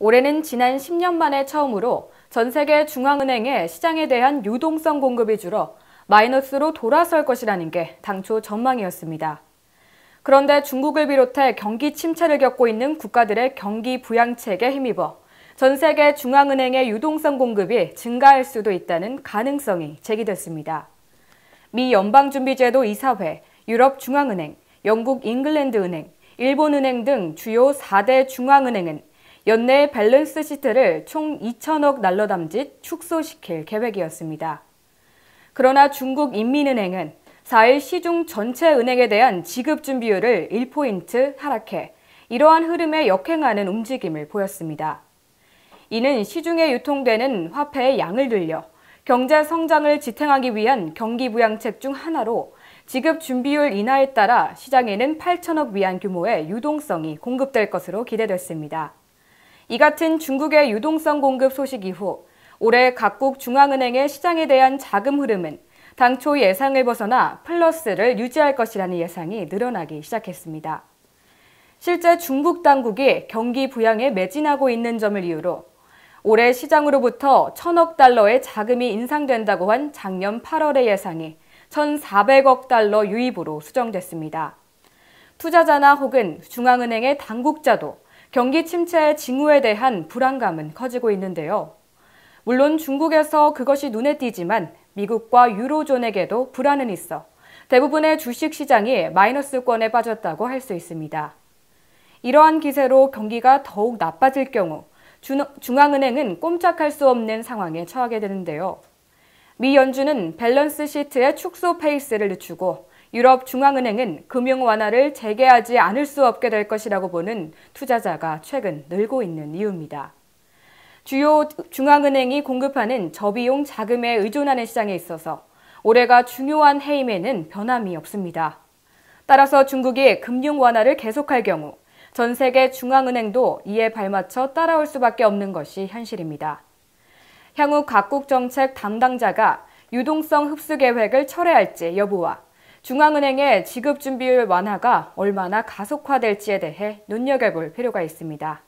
올해는 지난 10년 만에 처음으로 전 세계 중앙은행의 시장에 대한 유동성 공급이 줄어 마이너스로 돌아설 것이라는 게 당초 전망이었습니다. 그런데 중국을 비롯해 경기 침체를 겪고 있는 국가들의 경기 부양책에 힘입어 전 세계 중앙은행의 유동성 공급이 증가할 수도 있다는 가능성이 제기됐습니다. 미 연방준비제도 이사회, 유럽중앙은행, 영국 잉글랜드은행, 일본은행 등 주요 4대 중앙은행은 연내 밸런스 시트를 총 2천억 달러 남짓 축소시킬 계획이었습니다. 그러나 중국 인민은행은 4일 시중 전체 은행에 대한 지급 준비율을 1포인트 하락해 이러한 흐름에 역행하는 움직임을 보였습니다. 이는 시중에 유통되는 화폐의 양을 늘려 경제 성장을 지탱하기 위한 경기 부양책 중 하나로 지급 준비율 인하에 따라 시장에는 8천억 위안 규모의 유동성이 공급될 것으로 기대됐습니다. 이 같은 중국의 유동성 공급 소식 이후 올해 각국 중앙은행의 시장에 대한 자금 흐름은 당초 예상을 벗어나 플러스를 유지할 것이라는 예상이 늘어나기 시작했습니다. 실제 중국 당국이 경기 부양에 매진하고 있는 점을 이유로 올해 시장으로부터 1,000억 달러의 자금이 인상된다고 한 작년 8월의 예상이 1,400억 달러 유입으로 수정됐습니다. 투자자나 혹은 중앙은행의 당국자도 경기 침체의 징후에 대한 불안감은 커지고 있는데요. 물론 중국에서 그것이 눈에 띄지만 미국과 유로존에게도 불안은 있어 대부분의 주식시장이 마이너스권에 빠졌다고 할 수 있습니다. 이러한 기세로 경기가 더욱 나빠질 경우 중앙은행은 꼼짝할 수 없는 상황에 처하게 되는데요. 미 연준은 밸런스 시트의 축소 페이스를 늦추고 유럽 중앙은행은 금융 완화를 재개하지 않을 수 없게 될 것이라고 보는 투자자가 최근 늘고 있는 이유입니다. 주요 중앙은행이 공급하는 저비용 자금에 의존하는 시장에 있어서 올해가 중요한 해임에는 변함이 없습니다. 따라서 중국이 금융 완화를 계속할 경우 전 세계 중앙은행도 이에 발맞춰 따라올 수밖에 없는 것이 현실입니다. 향후 각국 정책 담당자가 유동성 흡수 계획을 철회할지 여부와 중앙은행의 지급 준비율 완화가 얼마나 가속화될지에 대해 눈여겨볼 필요가 있습니다.